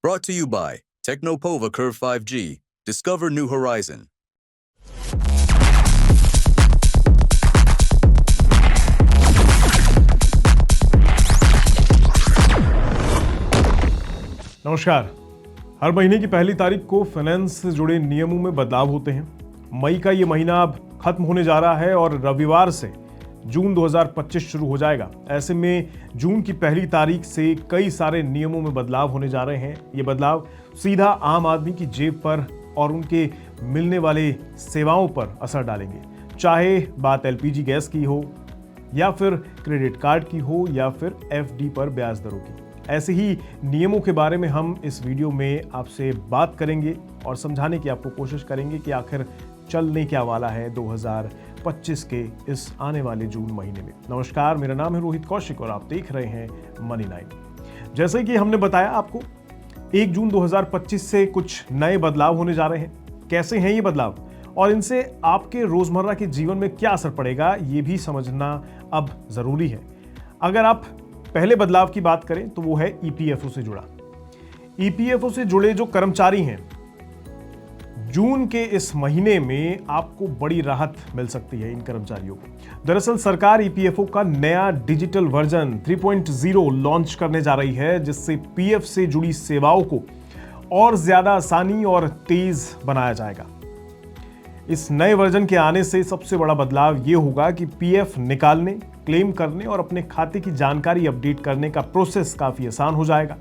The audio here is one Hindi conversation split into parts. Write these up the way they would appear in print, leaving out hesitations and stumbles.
Brought to you by Technopova Curve 5G. Discover new horizon. नमस्कार। हर महीने की पहली तारीख को फाइनेंस से जुड़े नियमों में बदलाव होते हैं। मई का ये महीना अब खत्म होने जा रहा है और रविवार से जून 2025 शुरू हो जाएगा। ऐसे में जून की पहली तारीख से कई सारे नियमों में बदलाव होने जा रहे हैं। ये बदलाव सीधा आम आदमी की जेब पर और उनके मिलने वाले सेवाओं पर असर डालेंगे, चाहे बात एलपीजी गैस की हो या फिर क्रेडिट कार्ड की हो या फिर एफडी पर ब्याज दरों की। ऐसे ही नियमों के बारे में हम इस वीडियो में आपसे बात करेंगे और समझाने की आपको कोशिश करेंगे कि आखिर चलने क्या वाला है 2025 के इस आने वाले जून महीने में। नमस्कार, मेरा नाम है रोहित कौशिक और आप देख रहे हैं मनी 9। जैसे कि हमने बताया आपको, 1 जून 2025 से कुछ नए बदलाव होने जा रहे हैं। कैसे हैं ये बदलाव और इनसे आपके रोजमर्रा के जीवन में क्या असर पड़ेगा, ये भी समझना अब जरूरी है। अगर आप पहले बदलाव की बात करें तो वो है ईपीएफओ से जुड़ा। ईपीएफओ से जुड़े जो कर्मचारी हैं, जून के इस महीने में आपको बड़ी राहत मिल सकती है इन कर्मचारियों को। दरअसल सरकार ईपीएफओ का नया डिजिटल वर्जन 3.0 लॉन्च करने जा रही है, जिससे पीएफ से जुड़ी सेवाओं को और ज्यादा आसानी और तेज बनाया जाएगा। इस नए वर्जन के आने से सबसे बड़ा बदलाव ये होगा कि पीएफ निकालने, क्लेम करने और अपने खाते की जानकारी अपडेट करने का प्रोसेस काफी आसान हो जाएगा।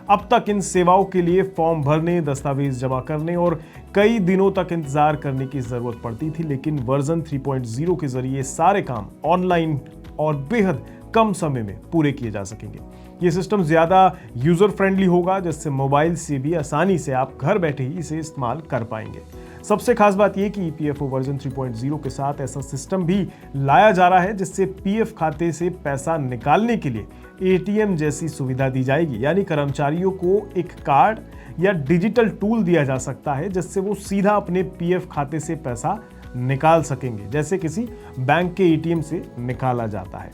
अब तक इन सेवाओं के लिए फॉर्म भरने, दस्तावेज जमा करने और कई दिनों तक इंतजार करने की जरूरत पड़ती थी, लेकिन वर्जन 3.0 के जरिए सारे काम ऑनलाइन और बेहद कम समय में पूरे किए जा सकेंगे। ये सिस्टम ज्यादा यूजर फ्रेंडली होगा, जिससे मोबाइल से भी आसानी से आप घर बैठे ही इसे इस्तेमाल कर पाएंगे। सबसे खास बात यह कि ईपीएफओ वर्जन 3.0 के साथ ऐसा सिस्टम भी लाया जा रहा है जिससे पीएफ खाते से पैसा निकालने के लिए एटीएम जैसी सुविधा दी जाएगी। यानी कर्मचारियों को एक कार्ड या डिजिटल टूल दिया जा सकता है जिससे वो सीधा अपने पीएफ खाते से पैसा निकाल सकेंगे, जैसे किसी बैंक के एटीएम से निकाला जाता है।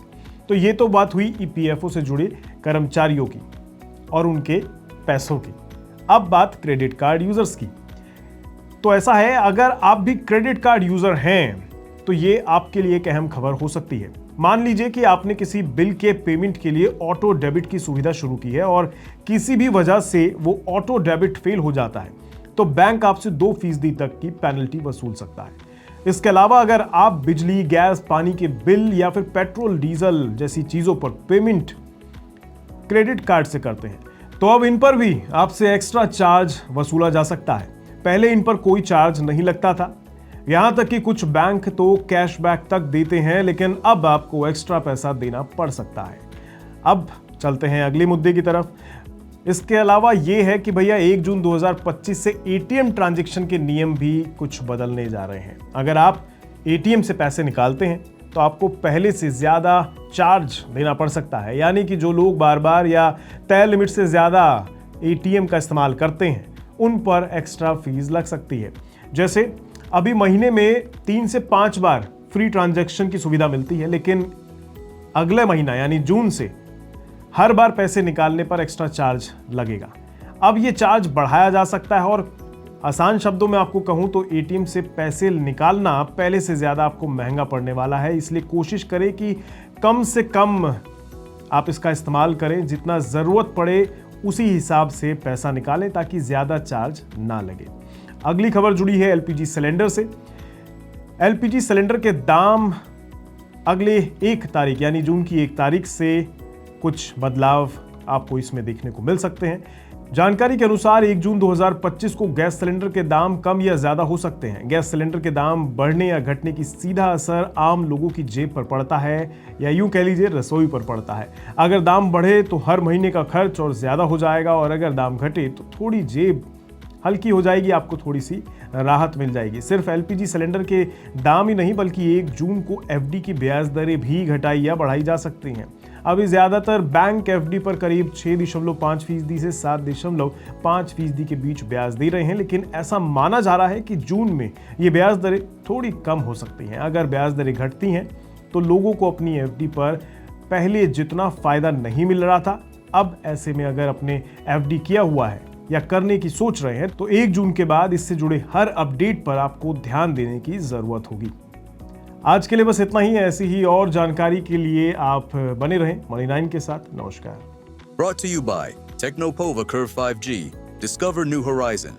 तो ये तो बात हुई ईपीएफओ से जुड़े कर्मचारियों की और उनके पैसों की। अब बात क्रेडिट कार्ड यूजर्स की। तो ऐसा है, अगर आप भी क्रेडिट कार्ड यूजर हैं तो ये आपके लिए एक अहम खबर हो सकती है। मान लीजिए कि आपने किसी बिल के पेमेंट के लिए ऑटो डेबिट की सुविधा शुरू की है और किसी भी वजह से वो ऑटो डेबिट फेल हो जाता है, तो बैंक आपसे 2% तक की पेनल्टी वसूल सकता है। इसके अलावा अगर आप बिजली, गैस, पानी के बिल या फिर पेट्रोल, डीजल जैसी चीजों पर पेमेंट क्रेडिट कार्ड से करते हैं तो अब इन पर भी आपसे एक्स्ट्रा चार्ज वसूला जा सकता है। पहले इन पर कोई चार्ज नहीं लगता था, यहां तक कि कुछ बैंक तो कैशबैक तक देते हैं, लेकिन अब आपको एक्स्ट्रा पैसा देना पड़ सकता है। अब चलते हैं अगले मुद्दे की तरफ। इसके अलावा यह है कि भैया 1 जून 2025 से एटीएम ट्रांजैक्शन के नियम भी कुछ बदलने जा रहे हैं। अगर आप एटीएम से पैसे निकालते हैं तो आपको पहले से ज्यादा चार्ज देना पड़ सकता है। यानी कि जो लोग बार बार या तय लिमिट से ज्यादा एटीएम का इस्तेमाल करते हैं उन पर एक्स्ट्रा फीस लग सकती है। जैसे अभी महीने में 3 से 5 बार फ्री ट्रांजैक्शन की सुविधा मिलती है, लेकिन अगले महीना यानी जून से हर बार पैसे निकालने पर एक्स्ट्रा चार्ज लगेगा। अब ये चार्ज बढ़ाया जा सकता है और आसान शब्दों में आपको कहूं तो एटीएम से पैसे निकालना पहले से ज्यादा आपको महंगा पड़ने वाला है। इसलिए कोशिश करें कि कम से कम आप इसका इस्तेमाल करें, जितना जरूरत पड़े उसी हिसाब से पैसा निकालें ताकि ज्यादा चार्ज ना लगे। अगली खबर जुड़ी है एलपीजी सिलेंडर से। एलपीजी सिलेंडर के दाम अगले 1 तारीख यानी जून की 1 तारीख से कुछ बदलाव आपको इसमें देखने को मिल सकते हैं। जानकारी के अनुसार 1 जून 2025 को गैस सिलेंडर के दाम कम या ज्यादा हो सकते हैं। गैस सिलेंडर के दाम बढ़ने या घटने की सीधा असर आम लोगों की जेब पर पड़ता है, या यूं कह लीजिए रसोई पर पड़ता है। अगर दाम बढ़े तो हर महीने का खर्च और ज्यादा हो जाएगा, और अगर दाम घटे तो थोड़ी जेब हल्की हो जाएगी, आपको थोड़ी सी राहत मिल जाएगी। सिर्फ एलपीजी सिलेंडर के दाम ही नहीं बल्कि 1 जून को एफडी की ब्याज दरें भी घटाई या बढ़ाई जा सकती हैं। अभी ज्यादातर बैंक एफडी पर करीब 6.5% से 7.5% के बीच ब्याज दे रहे हैं, लेकिन ऐसा माना जा रहा है कि जून में ये ब्याज दरें थोड़ी कम हो सकती हैं। अगर ब्याज दरें घटती हैं तो लोगों को अपनी एफडी पर पहले जितना फायदा नहीं मिल रहा था, अब ऐसे में अगर अपने एफडी किया हुआ है या करने की सोच रहे हैं तो 1 जून के बाद इससे जुड़े हर अपडेट पर आपको ध्यान देने की जरूरत होगी। आज के लिए बस इतना ही है। ऐसी ही और जानकारी के लिए आप बने रहें मनी 9 के साथ। नमस्कार। Brought to you by Technopova Curve 5G. Discover new horizon.